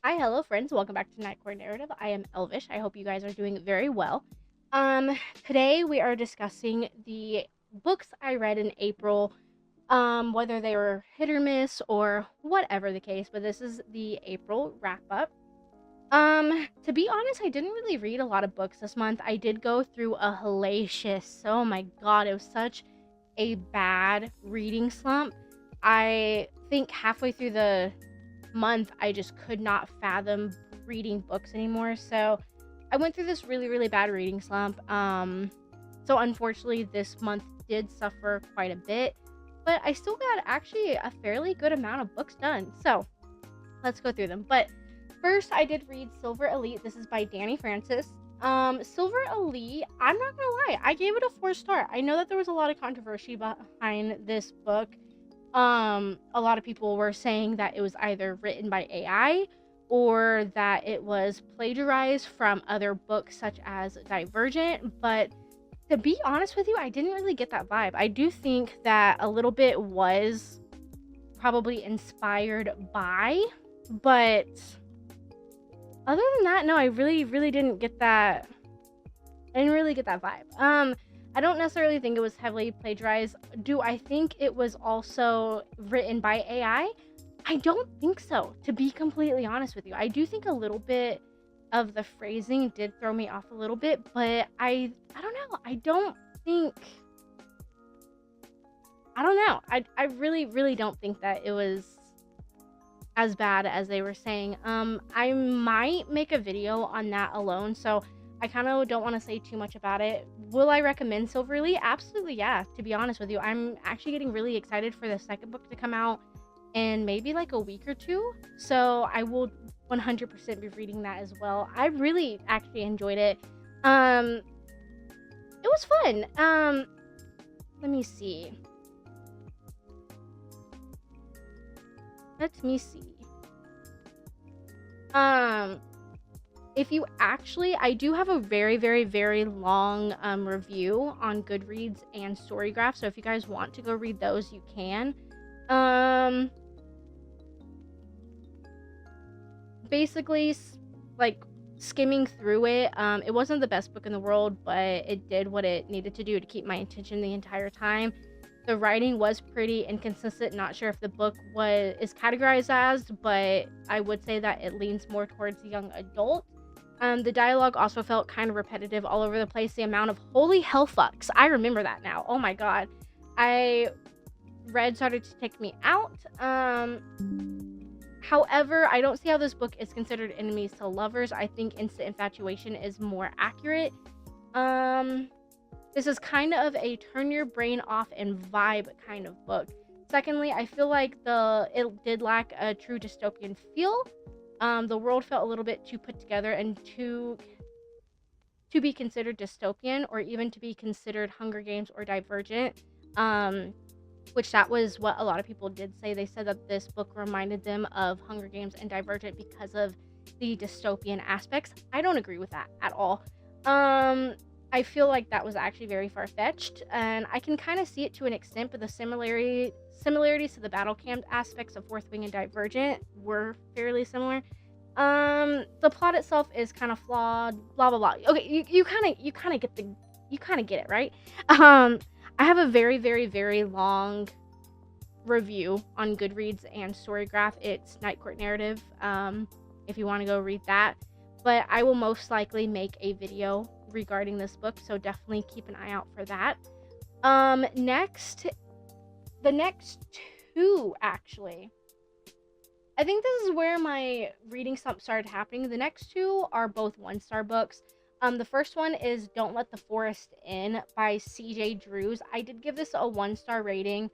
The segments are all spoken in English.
Hi, hello, friends. Welcome back to Night Court Narrative. I am Elvish. I hope you guys are doing very well. Today we are discussing the books I read in April, whether they were hit or miss or whatever the case, but this is the April wrap up. To be honest, I didn't really read a lot of books this month. I did go through a hellacious, oh my god, it was such a bad reading slump. I think halfway through the month I just could not fathom reading books anymore. So I went through this really, really bad reading slump. So unfortunately this month did suffer quite a bit, but I still got actually a fairly good amount of books done. So let's go through them. But first I did read Silver Elite. This is by Danny Francis. Silver Elite, I'm not gonna lie, I gave it a 4-star. I know that there was a lot of controversy behind this book. A lot of people were saying that it was either written by AI or that it was plagiarized from other books such as Divergent, but to be honest with you, I didn't really get that vibe. I do think that a little bit was probably inspired by, but other than that, no, I really didn't get that. I didn't really get that vibe. I don't necessarily think it was heavily plagiarized. Do I think it was also written by AI? I don't think so, to be completely honest with you. I do think a little bit of the phrasing did throw me off a little bit, but I don't know. I don't know. I really don't think that it was as bad as they were saying. I might make a video on that alone, so I kind of don't want to say too much about it. Will I recommend Silver Elite? Absolutely, yeah. To be honest with you, I'm actually getting really excited for the second book to come out in maybe like a week or two. So I will 100% be reading that as well. I really actually enjoyed it. It was fun. Let me see. Let me see. If you actually, I do have a very long review on Goodreads and Storygraph, so if you guys want to go read those, you can. Basically, like skimming through it, it wasn't the best book in the world, but it did what it needed to do to keep my attention the entire time. The writing was pretty inconsistent. Not sure if the book is categorized as, but I would say that it leans more towards young adult. The dialogue also felt kind of repetitive all over the place. The amount of holy hell fucks, I remember that now. Oh my god. Started to take me out. However, I don't see how this book is considered enemies to lovers. I think instant infatuation is more accurate. This is kind of a turn your brain off and vibe kind of book. Secondly, I feel like it did lack a true dystopian feel. The world felt a little bit too put together and to be considered dystopian, or even to be considered Hunger Games or Divergent. Which that was what a lot of people did say. They said that this book reminded them of Hunger Games and Divergent because of the dystopian aspects. I don't agree with that at all. I feel like that was actually very far-fetched, and I can kind of see it to an extent, but the similarities to the battle camp aspects of Fourth Wing and Divergent were fairly similar. The plot itself is kind of flawed, blah blah blah. Okay, you kind of get it, right? I have a very long review on Goodreads and Storygraph. It's Night Court Narrative, if you want to go read that. But I will most likely make a video regarding this book, so definitely keep an eye out for that. The next two, actually. I think this is where my reading slump started happening. The next two are both 1-star books. The first one is Don't Let the Forest In by CJ Drews. I did give this a 1-star rating.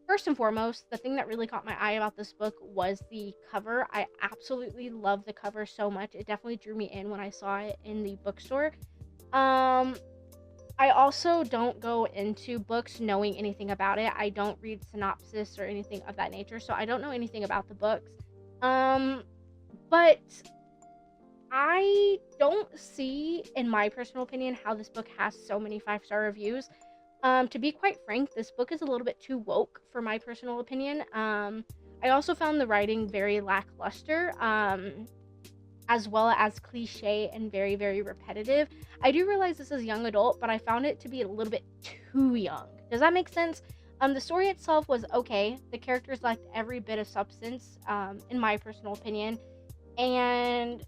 First and foremost, the thing that really caught my eye about this book was the cover. I absolutely love the cover so much. It definitely drew me in when I saw it in the bookstore. I also don't go into books knowing anything about it. I don't read synopsis or anything of that nature, so I don't know anything about the books. But I don't see, in my personal opinion, how this book has so many 5-star reviews. To be quite frank, this book is a little bit too woke for my personal opinion. I also found the writing very lackluster, as well as cliche and very, very repetitive. I do realize this is young adult, but I found it to be a little bit too young. Does that make sense? The story itself was okay. The characters lacked every bit of substance, in my personal opinion, and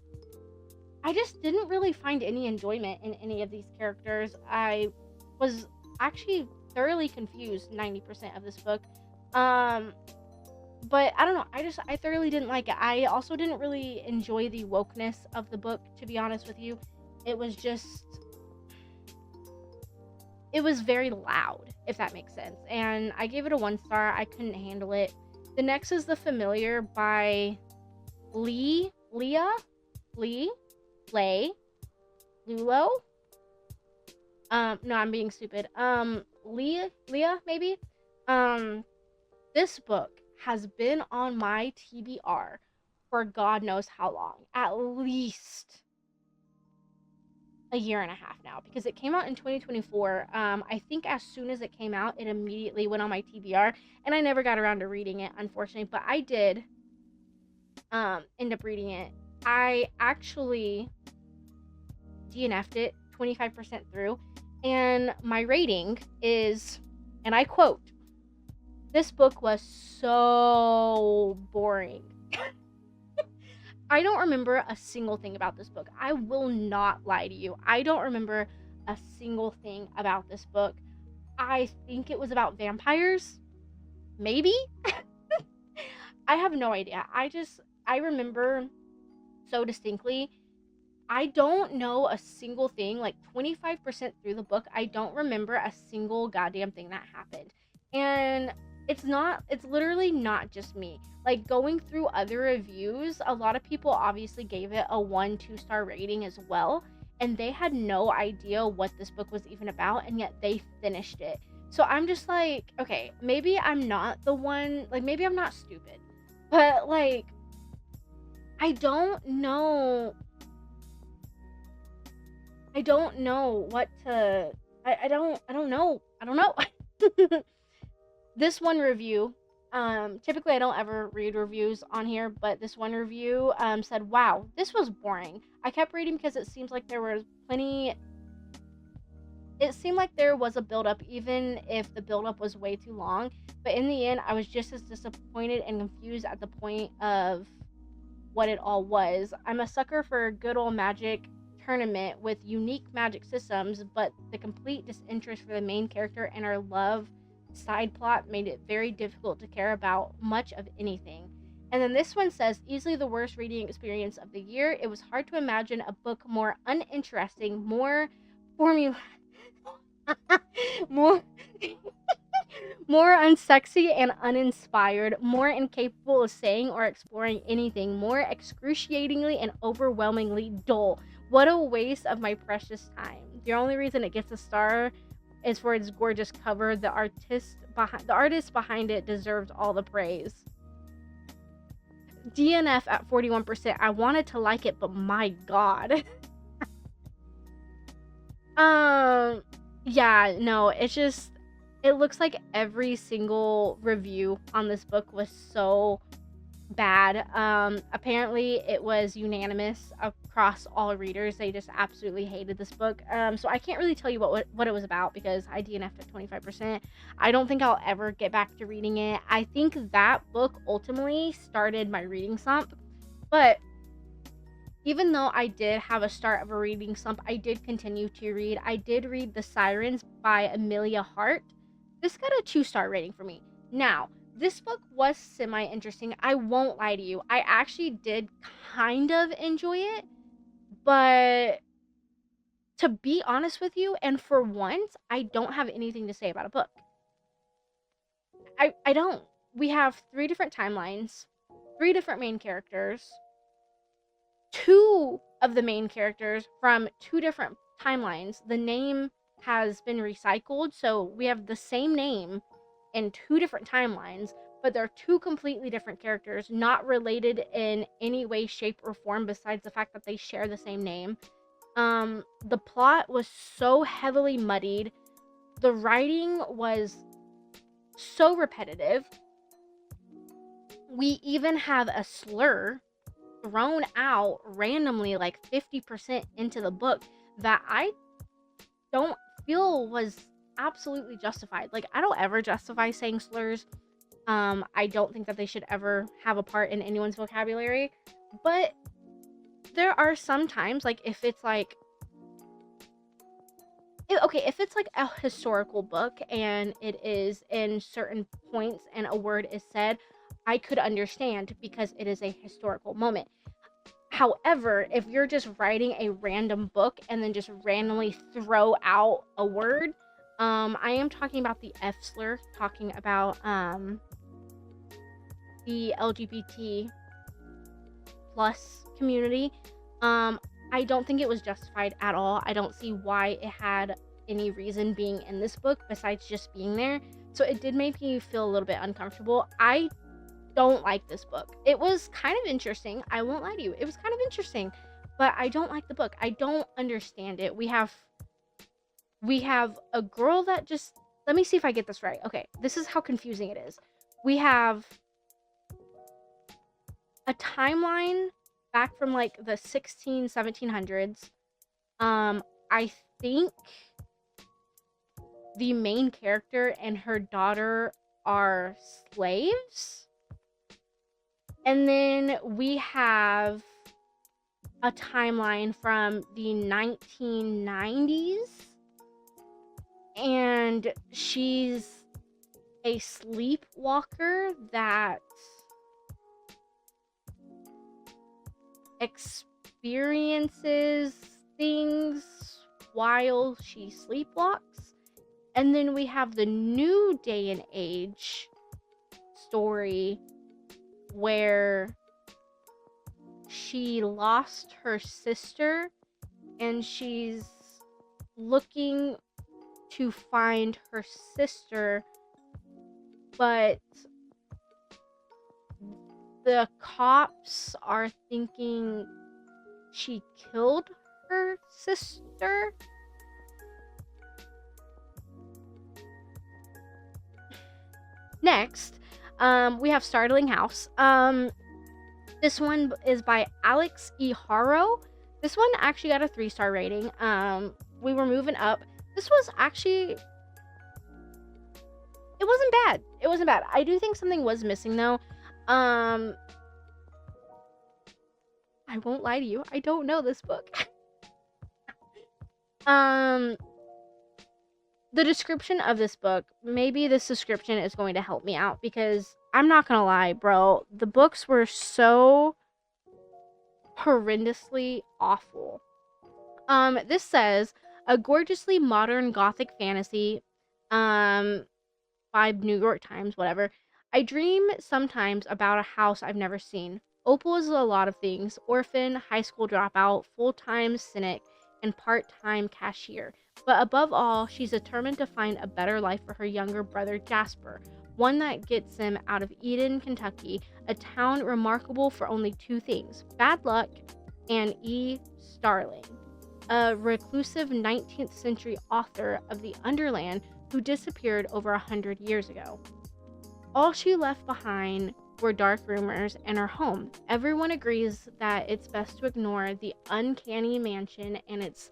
I just didn't really find any enjoyment in any of these characters. I was actually thoroughly confused 90% of this book. Um, but I don't know. I thoroughly didn't like it. I also didn't really enjoy the wokeness of the book, to be honest with you. It was just it was very loud, if that makes sense. And I gave it a 1 star. I couldn't handle it. The next is The Familiar by Lee Lay Lulo. No, I'm being stupid. Leah, maybe. Um, this book has been on my TBR for God knows how long. At least a year and a half now, because it came out in 2024. I think as soon as it came out, it immediately went on my TBR, and I never got around to reading it, unfortunately. But I did end up reading it. I actually DNF'd it 25% through, and my rating is, and I quote, "This book was so boring." I don't remember a single thing about this book. I will not lie to you. I don't remember a single thing about this book. I think it was about vampires. Maybe? I have no idea. I remember so distinctly. I don't know a single thing, like 25% through the book, I don't remember a single goddamn thing that happened. And it's literally not just me. Like, going through other reviews, a lot of people obviously gave it a 1-2 star rating as well. And they had no idea what this book was even about, and yet they finished it. So I'm just like, okay, maybe I'm not the one, like, maybe I'm not stupid. But, like, I don't know. I don't know what to. I don't know. I don't know. This one review, typically I don't ever read reviews on here, but this one review said, "Wow, this was boring. I kept reading because it seems like there was plenty. It seemed like there was a build-up, even if the build-up was way too long. But in the end, I was just as disappointed and confused at the point of what it all was. I'm a sucker for a good old magic tournament with unique magic systems, but the complete disinterest for the main character and our love side plot made it very difficult to care about much of anything." And then this one says, "Easily the worst reading experience of the year. It was hard to imagine a book more uninteresting, more formula more more unsexy and uninspired, more incapable of saying or exploring anything, more excruciatingly and overwhelmingly dull. What a waste of my precious time. The only reason it gets a star is for its gorgeous cover. The artist behind it deserves all the praise." DNF at 41%. I wanted to like it, but my god. Yeah, no, it's just, it looks like every single review on this book was so bad. Apparently it was unanimous across all readers. They just absolutely hated this book. So I can't really tell you what it was about, because I DNF'd at 25%. I don't think I'll ever get back to reading it. I think that book ultimately started my reading slump, but even though I did have a start of a reading slump, I did continue to read. I did read The Sirens by Amelia Hart. This got a 2-star rating for me. Now, this book was semi-interesting. I won't lie to you. I actually did kind of enjoy it. But to be honest with you, and for once, I don't have anything to say about a book. I don't. We have 3 different timelines, 3 different main characters. 2 of the main characters from 2 different timelines. The name has been recycled, so we have the same name in 2 different timelines, but they're 2 completely different characters, not related in any way, shape, or form besides the fact that they share the same name. The plot was so heavily muddied. The writing was so repetitive. We even have a slur thrown out randomly, like 50% into the book, that I don't feel was absolutely justified. Like, I don't ever justify saying slurs. I don't think that they should ever have a part in anyone's vocabulary. But there are some times, like, if it's like, if it's like a historical book and it is in certain points and a word is said, I could understand because it is a historical moment. However, if you're just writing a random book and then just randomly throw out a word, I am talking about the F slur, talking about the LGBT plus community. I don't think it was justified at all. I don't see why it had any reason being in this book besides just being there. So it did make me feel a little bit uncomfortable. I don't like this book. It was kind of interesting. I won't lie to you. It was kind of interesting, but I don't like the book. I don't understand it. We have a girl that just, let me see if I get this right. Okay, this is how confusing it is. We have a timeline back from like the 1700s. I think the main character and her daughter are slaves. And then we have a timeline from the 1990s. And she's a sleepwalker that experiences things while she sleepwalks. And then we have the new day and age story where she lost her sister and she's looking to find her sister, but the cops are thinking she killed her sister. Next, we have Startling House. This one is by Alex E. Haro. This one actually got a 3-star rating. We were moving up. This was actually, it wasn't bad. It wasn't bad. I do think something was missing though. I won't lie to you. I don't know this book. The description of this book, maybe this description is going to help me out because I'm not gonna lie, bro. The books were so horrendously awful. This says a gorgeously modern gothic fantasy, by New York Times, whatever. I dream sometimes about a house I've never seen. Opal is a lot of things: orphan, high school dropout, full-time cynic, and part-time cashier. But above all, she's determined to find a better life for her younger brother Jasper, one that gets him out of Eden, Kentucky, a town remarkable for only 2 things: bad luck and E. Starling, a reclusive 19th century author of the Underland who disappeared over 100 years ago. All she left behind were dark rumors and her home. Everyone agrees that it's best to ignore the uncanny mansion and its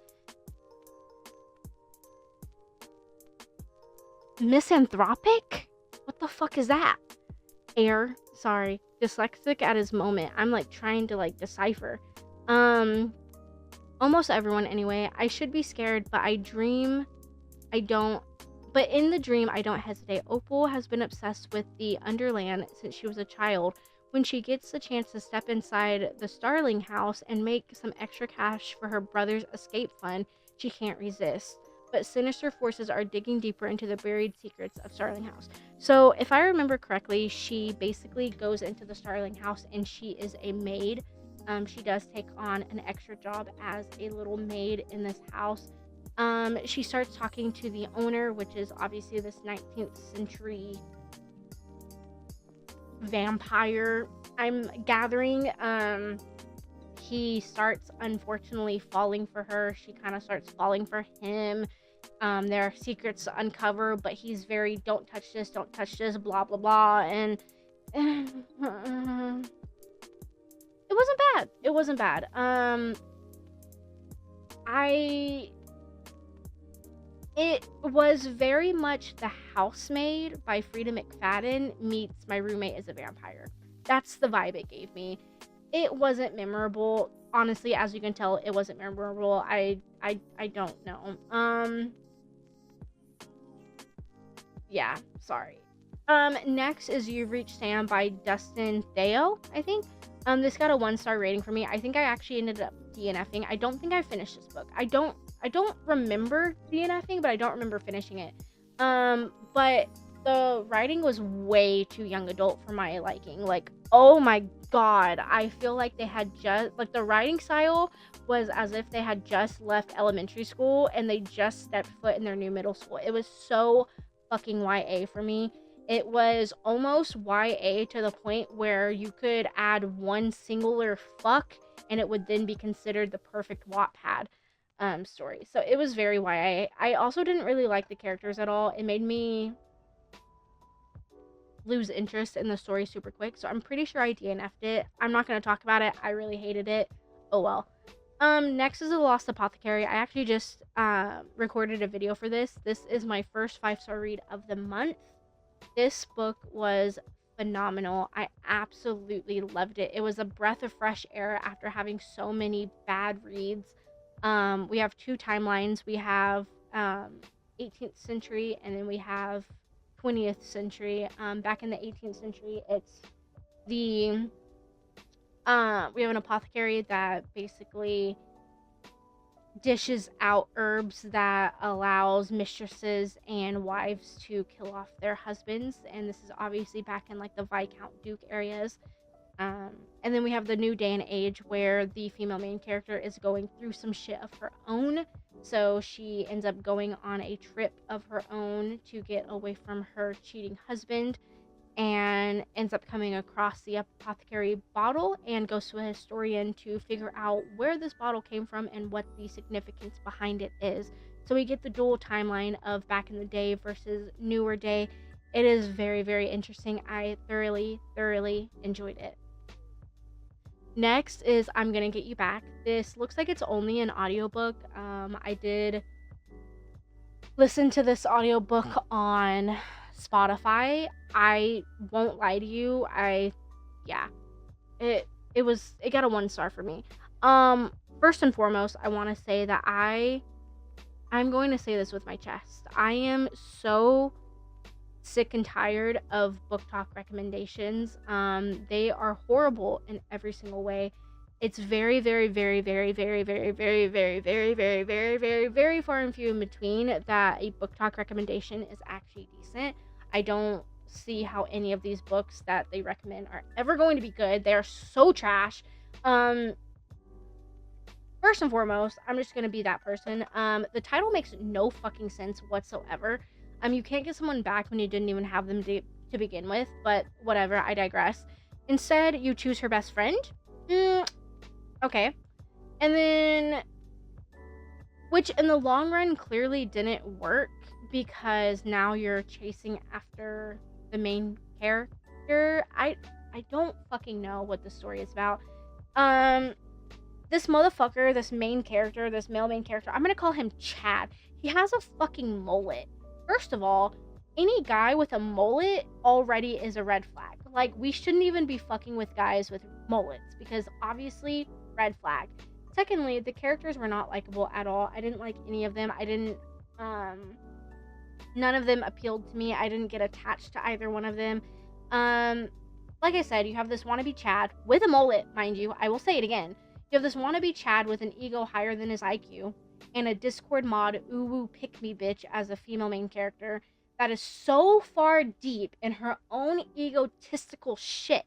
misanthropic? What the fuck is that? Air. Sorry. Dyslexic at his moment. I'm like trying to like decipher. Almost everyone anyway. I should be scared, but I don't. But in the dream, I don't hesitate. Opal has been obsessed with the Underland since she was a child. When she gets the chance to step inside the Starling house and make some extra cash for her brother's escape fund, she can't resist. But sinister forces are digging deeper into the buried secrets of Starling House. So, if I remember correctly, she basically goes into the Starling House and she is a maid. She does take on an extra job as a little maid in this house. She starts talking to the owner, which is obviously this 19th century vampire, I'm gathering. He starts unfortunately falling for her. She kind of starts falling for him. There are secrets to uncover, but he's very don't touch this, blah blah blah. And it wasn't bad. It wasn't bad. It was very much The Housemaid by Frida McFadden meets My Roommate is a Vampire. That's the vibe it gave me. It wasn't memorable. Honestly, as you can tell, it wasn't memorable. I don't know. Yeah, sorry. Next is You've Reached Sam by Dustin Theo, I think. This got a 1-star rating for me. I think I actually ended up DNFing. I don't think I finished this book. I don't remember DNFing, but I don't remember finishing it. But the writing was way too young adult for my liking. Like, oh my god, I feel like they had just, like, the writing style was as if they had just left elementary school and they just stepped foot in their new middle school. It was so fucking YA for me. It was almost YA to the point where you could add one singular fuck and it would then be considered the perfect Wattpad story. So it was very YA. I also didn't really like the characters at all. It made me lose interest in the story super quick. So I'm pretty sure I DNF'd it. I'm not going to talk about it. I really hated it. Oh well. Next is The Lost Apothecary. I actually just recorded a video for this. This is my first 5-star read of the month. This book was phenomenal. I absolutely loved it. It was a breath of fresh air after having so many bad reads. We have 2 timelines. We have 18th century and then we have 20th century. Back in the 18th century, it's the we have an apothecary that basically dishes out herbs that allows mistresses and wives to kill off their husbands, and this is obviously back in like the Viscount Duke areas. And then we have the new day and age where the female main character is going through some shit of her own, so she ends up going on a trip of her own to get away from her cheating husband and ends up coming across the apothecary bottle and goes to a historian to figure out where this bottle came from and what the significance behind it is. So we get the dual timeline of back in the day versus newer day. It is very, very interesting. I thoroughly enjoyed it. Next is I'm Gonna Get You Back. This looks like it's only an audiobook. I did listen to this audiobook on Spotify. I won't lie to you. It got a 1-star for me. First and foremost, I want to say that I'm going to say this with my chest. I am so sick and tired of book talk recommendations. They are horrible in every single way. It's very, very, very, very, very, very, very, very, very, very, very, very, very far and few in between that a book talk recommendation is actually decent. I don't see how any of these books that they recommend are ever going to be good. They are so trash. First and foremost, I'm just gonna be that person. The title makes no fucking sense whatsoever. You can't get someone back when you didn't even have them to begin with, but whatever, I digress. Instead, you choose her best friend. Okay. And then, which in the long run clearly didn't work because now you're chasing after the main character. I don't fucking know what the story is about. This motherfucker, this main character, this male main character, I'm gonna call him Chad. He has a fucking mullet. First of all, any guy with a mullet already is a red flag. Like, we shouldn't even be fucking with guys with mullets because obviously, red flag. Secondly, the characters were not likable at all. I didn't like any of them. None of them appealed to me. I didn't get attached to either one of them. Like I said, you have this wannabe Chad with a mullet, mind you. I will say it again. You have this wannabe Chad with an ego higher than his IQ and a Discord mod uwu pick me bitch as a female main character that is so far deep in her own egotistical shit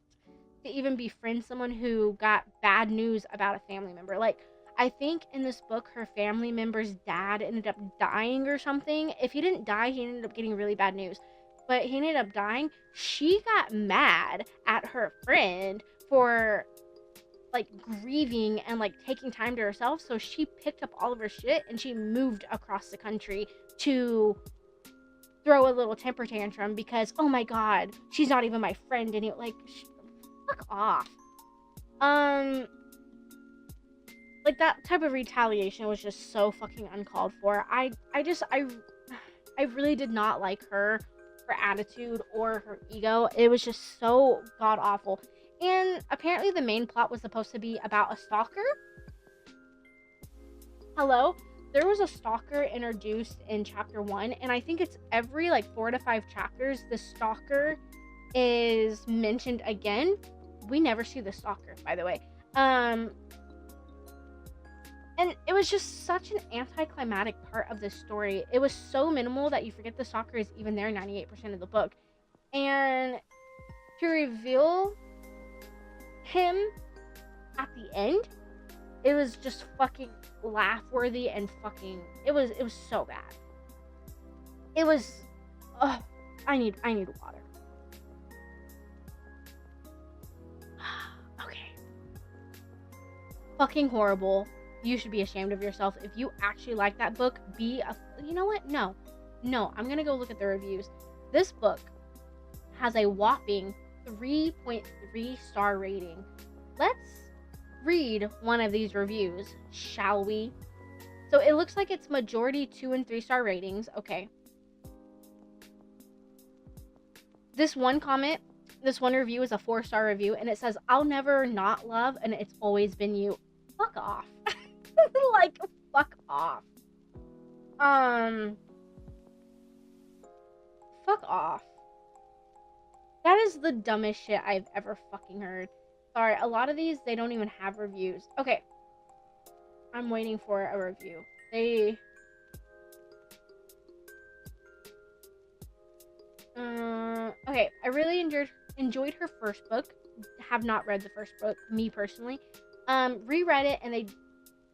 to even befriend someone who got bad news about a family member. Like, I think in this book, her family member's dad ended up dying or something. If he didn't die, he ended up getting really bad news. But he ended up dying. She got mad at her friend for, like, grieving and, like, taking time to herself. So she picked up all of her shit and she moved across the country to throw a little temper tantrum because, oh my god, she's not even my friend anymore. Like, fuck off. Like, that type of retaliation was just so fucking uncalled for. I really did not like her attitude or her ego. It was just so god awful. And apparently the main plot was supposed to be about a stalker. Hello? There was a stalker introduced in chapter 1, and I think it's every like 4 to 5 chapters the stalker is mentioned again. We never see the stalker, by the way. And it was just such an anticlimactic part of this story. It was so minimal that you forget the stalker is even there 98% of the book. And to reveal him at the end, it was just fucking laugh-worthy and fucking... It was so bad. It was... Ugh, I need water. Okay. Fucking horrible. You should be ashamed of yourself. If you actually like that book, you know what? No, I'm gonna go look at the reviews. This book has a whopping 3.3 star rating. Let's read one of these reviews, shall we? So it looks like it's majority 2 and 3 star ratings. Okay. This one review is a 4-star review, and it says, "I'll never not love, and it's always been you." Fuck off. Like, fuck off. Fuck off. That is the dumbest shit I've ever fucking heard. Sorry, a lot of these, they don't even have reviews. Okay. I'm waiting for a review. Okay, I really enjoyed her first book. Have not read the first book, me personally. Reread it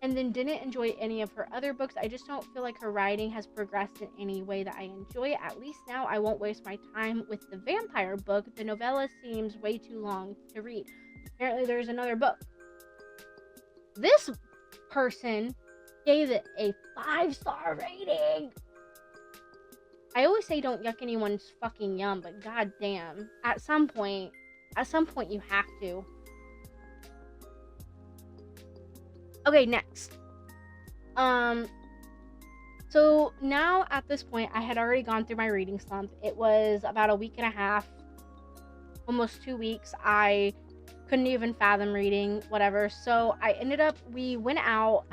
and then didn't enjoy any of her other books. I just don't feel like her writing has progressed in any way that I enjoy. At least now I won't waste my time with the vampire book. The novella seems way too long to read. Apparently there's another book. This person gave it a 5-star rating. I always say don't yuck anyone's fucking yum, but goddamn, at some point you have to. Okay, next. So now at this point, I had already gone through my reading slump. It was about a week and a half, almost 2 weeks. I couldn't even fathom reading, whatever. So we went out.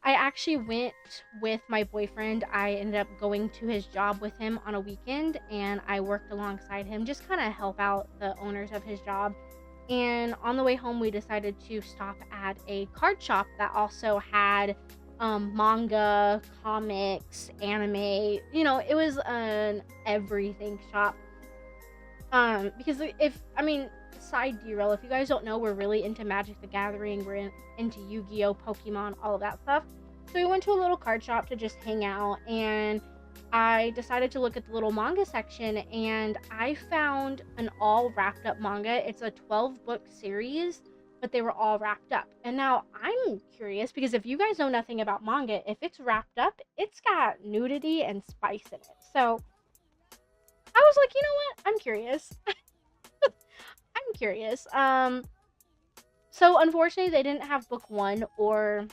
I actually went with my boyfriend. I ended up going to his job with him on a weekend, and I worked alongside him, just kind of help out the owners of his job. And on the way home, we decided to stop at a card shop that also had manga, comics, anime. You know, it was an everything shop. Because side derail, if you guys don't know, we're really into Magic the Gathering. We're into Yu-Gi-Oh, Pokemon, all of that stuff. So we went to a little card shop to just hang out, and I decided to look at the little manga section, and I found an all wrapped up manga. It's a 12-book series, but they were all wrapped up. And now I'm curious, because if you guys know nothing about manga, if it's wrapped up, it's got nudity and spice in it. So I was like, you know what? I'm curious. I'm curious. So unfortunately they didn't have book 1 or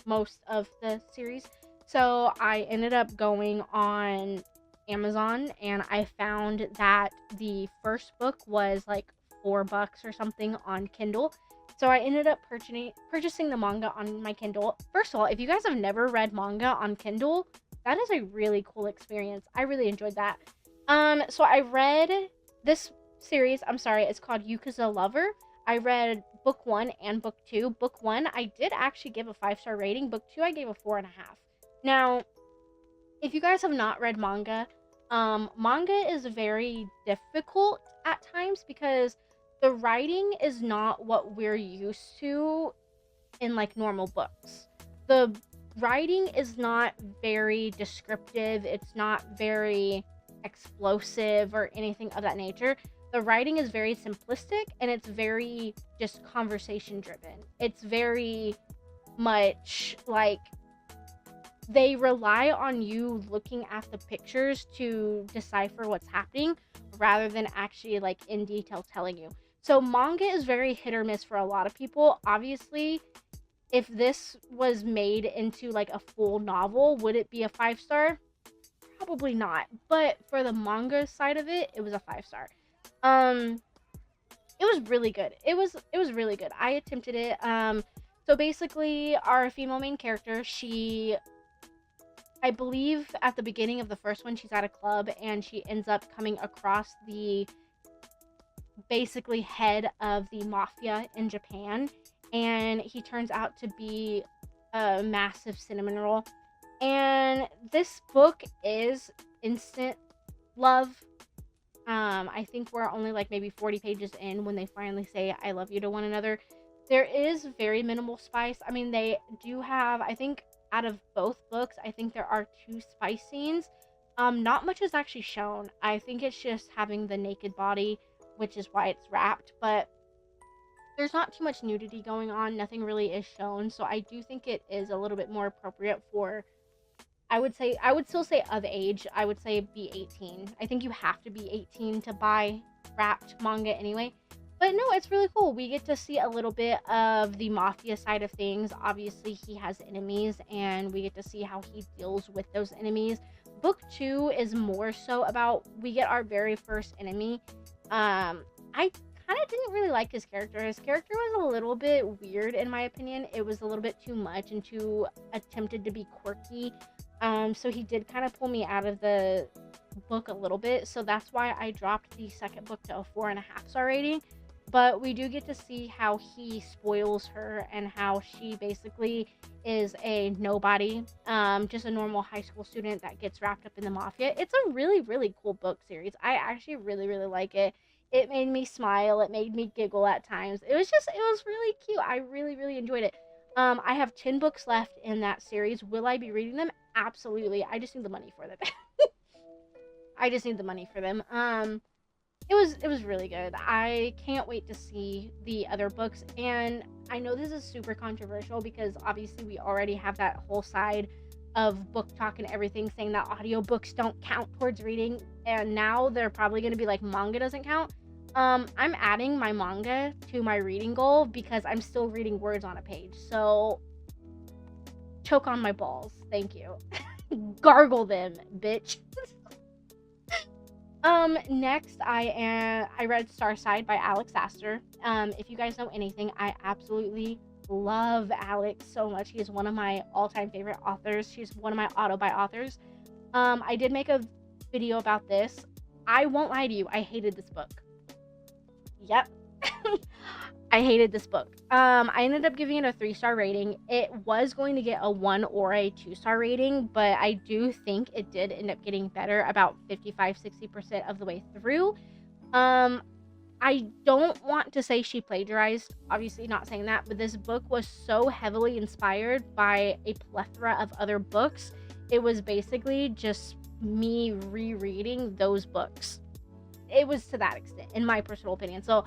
most of the series. So I ended up going on Amazon, and I found that the first book was like $4 or something on Kindle. So I ended up purchasing the manga on my Kindle. First of all, if you guys have never read manga on Kindle, that is a really cool experience. I really enjoyed that. So I read this series. I'm sorry, it's called Yakuza Lover. I read book 1 and book 2. Book 1, I did actually give a 5-star rating. Book 2, I gave a 4.5. Now, if you guys have not read manga, manga is very difficult at times because the writing is not what we're used to in like normal books. The writing is not very descriptive. It's not very explosive or anything of that nature. The writing is very simplistic, and it's very just conversation driven. It's very much like they rely on you looking at the pictures to decipher what's happening rather than actually like in detail telling you. So manga is very hit or miss for a lot of people. Obviously, if this was made into like a full novel, would it be a 5 star? Probably not. But for the manga side of it, it was a 5 star. Um it was really good. It was really good. I attempted it. So basically our female main character, she, I believe at the beginning of the first one, she's at a club and she ends up coming across the basically head of the mafia in Japan, and he turns out to be a massive cinnamon roll. And this book is instant love. I think we're only like maybe 40 pages in when they finally say I love you to one another. There is very minimal spice. I mean, they do have, I think out of both books, I think there are 2 spice scenes. Not much is actually shown. I think it's just having the naked body, which is why it's wrapped, but there's not too much nudity going on. Nothing really is shown. So I do think it is a little bit more appropriate for, I would still say of age. I would say be 18. I think you have to be 18 to buy wrapped manga anyway. But no, it's really cool. We get to see a little bit of the mafia side of things. Obviously, he has enemies, and we get to see how he deals with those enemies. Book 2 is more so about, we get our very first enemy. I kind of didn't really like his character. His character was a little bit weird, in my opinion. It was a little bit too much and too attempted to be quirky. So he did kind of pull me out of the book a little bit. So that's why I dropped the second book to a 4.5-star rating. But we do get to see how he spoils her and how she basically is a nobody, just a normal high school student that gets wrapped up in the mafia. It's a really, really cool book series. I actually really, really like it. It made me smile. It made me giggle at times. It was really cute. I really, really enjoyed it. I have 10 books left in that series. Will I be reading them? Absolutely. I just need the money for them. I just need the money for them. It was really good. I can't wait to see the other books. And I know this is super controversial because obviously we already have that whole side of book talk and everything saying that audiobooks don't count towards reading. And now they're probably going to be like manga doesn't count. I'm adding my manga to my reading goal because I'm still reading words on a page. So choke on my balls. Thank you. Gargle them, bitch. Next I read Starside by Alex Aster. If you guys know anything, I absolutely love Alex so much. He is one of my all-time favorite authors. She's one of my auto-buy authors. I did make a video about this. I won't lie to you, I hated this book. Yep. I hated this book. I ended up giving it a 3-star rating. It was going to get a 1 or a 2-star rating, but I do think it did end up getting better about 55-60% of the way through. I don't want to say she plagiarized, obviously not saying that, but this book was so heavily inspired by a plethora of other books. It was basically just me rereading those books. It was to that extent, in my personal opinion. So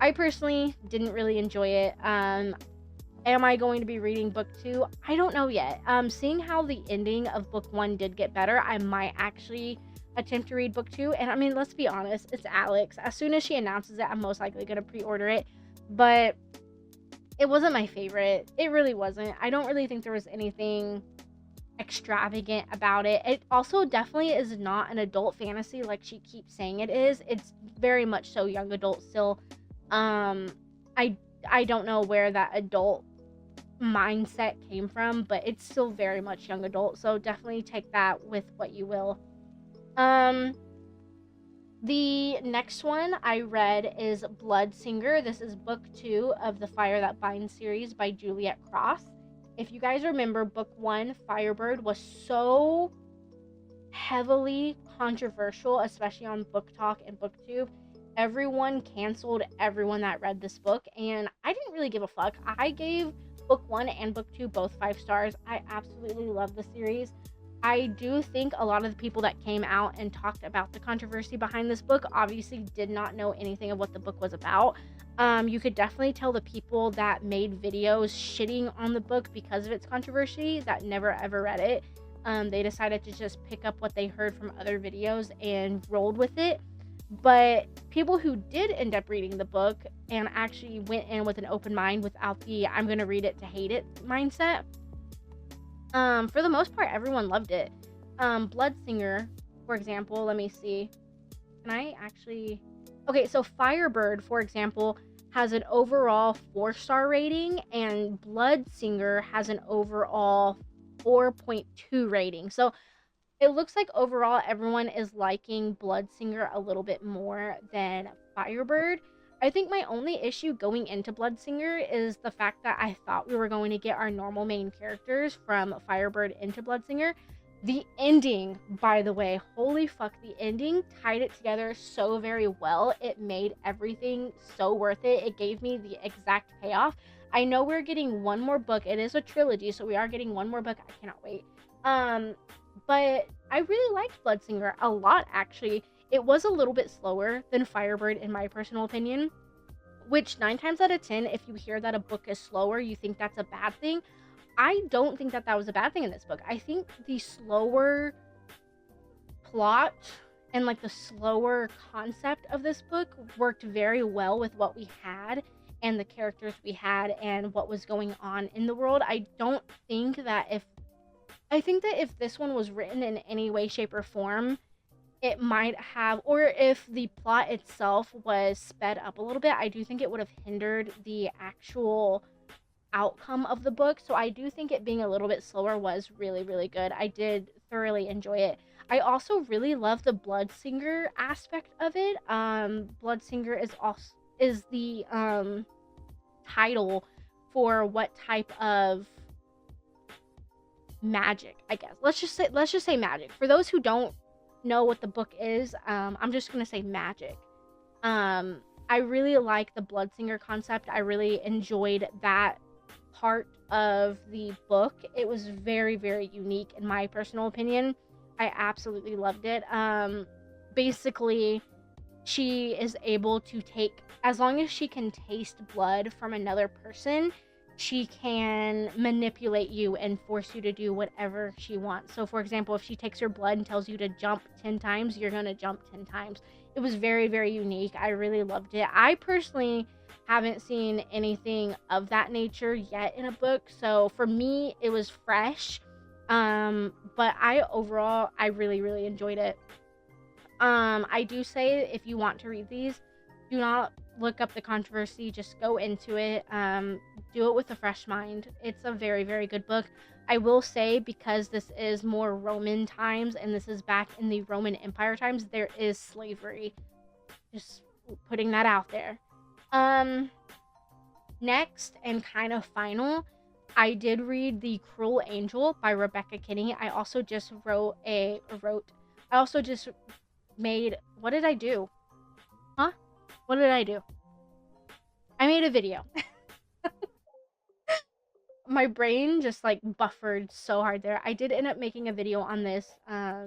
I personally didn't really enjoy it. Am I going to be reading book 2? I don't know yet. Seeing how the ending of book 1 did get better, I might actually attempt to read book 2. And I mean, let's be honest, it's Alex. As soon as she announces it, I'm most likely going to pre-order it. But it wasn't my favorite. It really wasn't. I don't really think there was anything extravagant about it. It also definitely is not an adult fantasy like she keeps saying it is. It's very much so young adult still. I don't know where that adult mindset came from, but it's still very much young adult, so definitely take that with what you will. The next one I read is Bloodsinger. This is book 2 of the Fire That Binds series by Juliet Cross. If you guys remember, book 1, Firebird, was so heavily controversial, especially on Book Talk and BookTube. Everyone canceled everyone that read this book, and I didn't really give a fuck. I gave book 1 and book 2 both 5 stars. I absolutely love the series. I do think a lot of the people that came out and talked about the controversy behind this book obviously did not know anything of what the book was about. You could definitely tell the people that made videos shitting on the book because of its controversy that never ever read it. They decided to just pick up what they heard from other videos and rolled with it. But people who did end up reading the book and actually went in with an open mind without the I'm going to read it to hate it mindset, for the most part, everyone loved it. Bloodsinger, for example, let me see. Can I actually... Okay, so Firebird, for example, has an overall 4-star rating, and Bloodsinger has an overall 4.2 rating. So it looks like overall everyone is liking Bloodsinger a little bit more than Firebird. I think my only issue going into Bloodsinger is the fact that I thought we were going to get our normal main characters from Firebird into Bloodsinger. The ending, by the way, holy fuck, the ending tied it together so very well. It made everything so worth it. It gave me the exact payoff. I know we're getting one more book. It is a trilogy, so we are getting one more book. I cannot wait. But I really liked Bloodsinger a lot, actually. It was a little bit slower than Firebird, in my personal opinion, which 9 times out of 10, if you hear that a book is slower, you think that's a bad thing. I don't think that that was a bad thing in this book. I think the slower plot and like the slower concept of this book worked very well with what we had and the characters we had and what was going on in the world. I think that if this one was written in any way, shape, or form, it might have, or if the plot itself was sped up a little bit, I do think it would have hindered the actual outcome of the book. So I do think it being a little bit slower was really, really good. I did thoroughly enjoy it. I also really love the Bloodsinger aspect of it. Bloodsinger is the title for what type of magic, I guess. Let's just say magic. For those who don't know what the book is, I'm just gonna say magic. I really like the Bloodsinger concept. I really enjoyed that part of the book. It was very, very unique in my personal opinion. I absolutely loved it. Basically, she is able to take, as long as she can taste blood from another person, she can manipulate you and force you to do whatever she wants. So, for example, if she takes your blood and tells you to jump 10 times, you're going to jump 10 times. It was very, very unique. I really loved it. I personally haven't seen anything of that nature yet in a book. So, for me, it was fresh. But I really, really enjoyed it. I do say if you want to read these, do not look up the controversy, just go into it. Do it with a fresh mind. It's a very, very good book. I will say, because this is more Roman times and this is back in the Roman Empire times, there is slavery. Just putting that out there. Next and kind of final, I did read The Cruel Angel by Rebecca Kinney. I also just made, what did I do? Huh? What did I do? I made a video. My brain just like buffered so hard there. I did end up making a video on this. I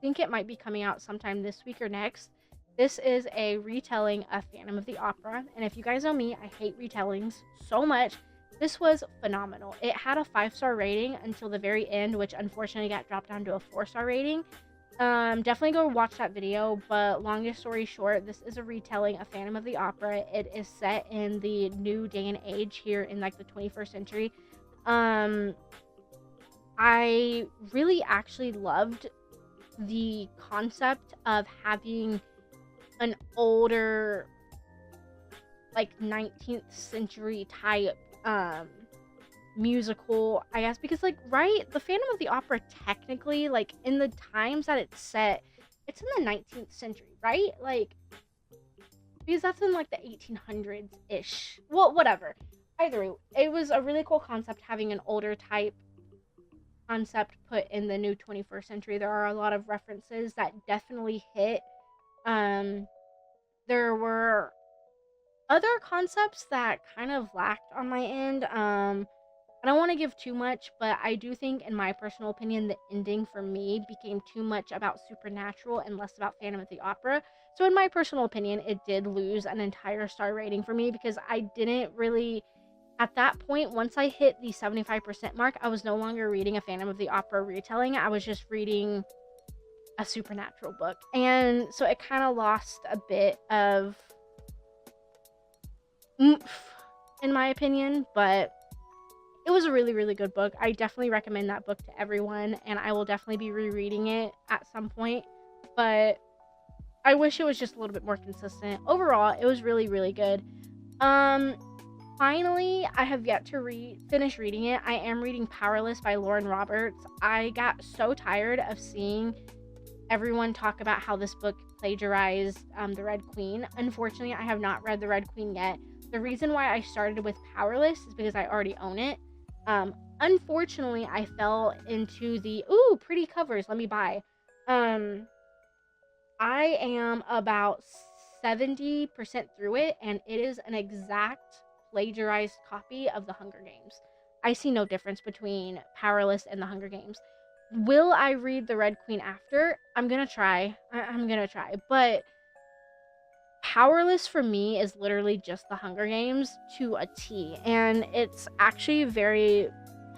think it might be coming out sometime this week or next. This is a retelling of Phantom of the Opera. And if you guys know me, I hate retellings so much. This was phenomenal. It had a 5-star rating until the very end, which unfortunately got dropped down to a 4-star rating. Definitely go watch that video, but longest story short, this is a retelling of Phantom of the Opera. It is set in the new day and age here in like the 21st century. I really actually loved the concept of having an older, like 19th century type musical, I guess, because like, right, the Phantom of the Opera technically, like, in the times that it's set, it's in the 19th century, right? Like, because that's in like the 1800s ish. Well, whatever. Either way, it was a really cool concept having an older type concept put in the new 21st century. There are a lot of references that definitely hit. There were other concepts that kind of lacked on my end. I don't want to give too much, but I do think, in my personal opinion, the ending for me became too much about supernatural and less about Phantom of the Opera. So in my personal opinion, it did lose an entire star rating for me because I didn't really At that point, once I hit the 75% mark, I was no longer reading a Phantom of the Opera retelling. I was just reading a supernatural book. And so it kind of lost a bit of oomph, in my opinion, but it was a really, really good book. I definitely recommend that book to everyone, and I will definitely be rereading it at some point. But I wish it was just a little bit more consistent. Overall, it was really, really good. Finally, I have yet to finish reading it. I am reading Powerless by Lauren Roberts. I got so tired of seeing everyone talk about how this book plagiarized The Red Queen. Unfortunately, I have not read The Red Queen yet. The reason why I started with Powerless is because I already own it. Unfortunately, I fell into the, ooh, pretty covers, let me buy. I am about 70% through it, and it is an exact plagiarized copy of The Hunger Games. I see no difference between Powerless and The Hunger Games. Will I read The Red Queen after? I'm gonna try. I'm gonna try. But Powerless for me is literally just The Hunger Games to a T. And it's actually very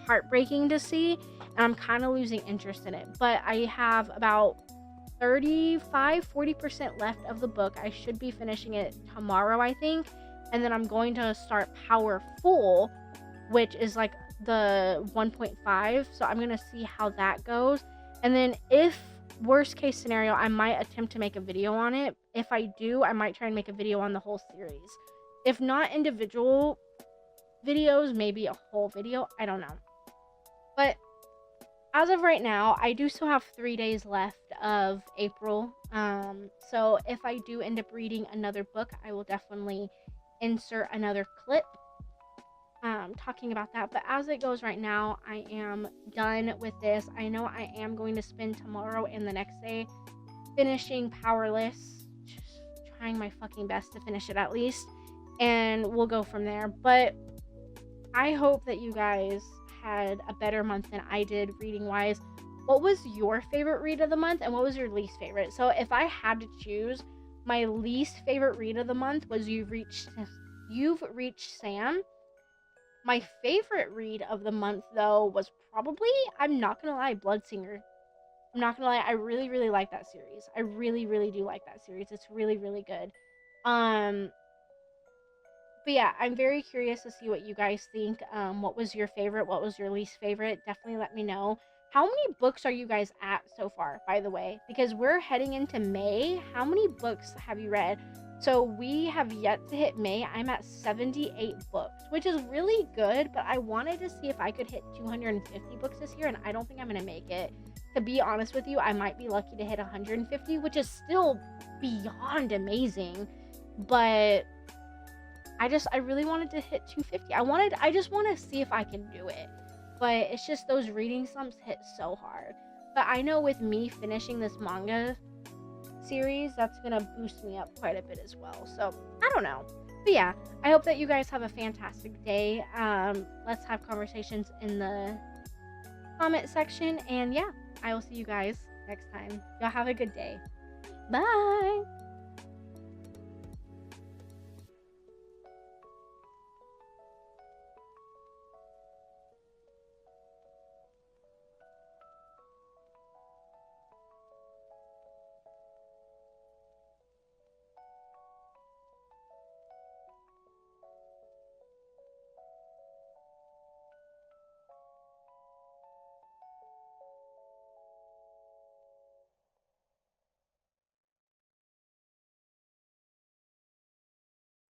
heartbreaking to see. And I'm kind of losing interest in it. But I have about 35-40% left of the book. I should be finishing it tomorrow, I think. And then I'm going to start Powerful, which is like the 1.5. So I'm going to see how that goes. And then if worst case scenario, I might attempt to make a video on it. If I do, I might try and make a video on the whole series. If not individual videos, maybe a whole video. I don't know. But as of right now, I do still have 3 days left of April. So if I do end up reading another book, I will definitely insert another clip talking about that. But as it goes right now, I am done with this. I know I am going to spend tomorrow and the next day finishing Powerless, just trying my fucking best to finish it at least, and we'll go from there. But I hope that you guys had a better month than I did reading wise. What was your favorite read of the month, and what was your least favorite? So if I had to choose, my least favorite read of the month was You've Reached Sam. My favorite read of the month, though, was probably, I'm not gonna lie, Bloodsinger. I'm not gonna lie, I really, really like that series. I really, really do like that series. It's really, really good. But yeah, I'm very curious to see what you guys think. What was your favorite? What was your least favorite? Definitely let me know. How many books are you guys at so far, by the way? Because we're heading into May. How many books have you read? So we have yet to hit May. I'm at 78 books, which is really good, but I wanted to see if I could hit 250 books this year, and I don't think I'm going to make it. To be honest with you, I might be lucky to hit 150, which is still beyond amazing, but I really wanted to hit 250. I just want to see if I can do it, but it's just those reading slumps hit so hard. But I know with me finishing this manga series, that's gonna boost me up quite a bit as well. So I don't know, but yeah, I hope that you guys have a fantastic day. Let's have conversations in the comment section, and yeah, I will see you guys next time. Y'all have a good day. Bye.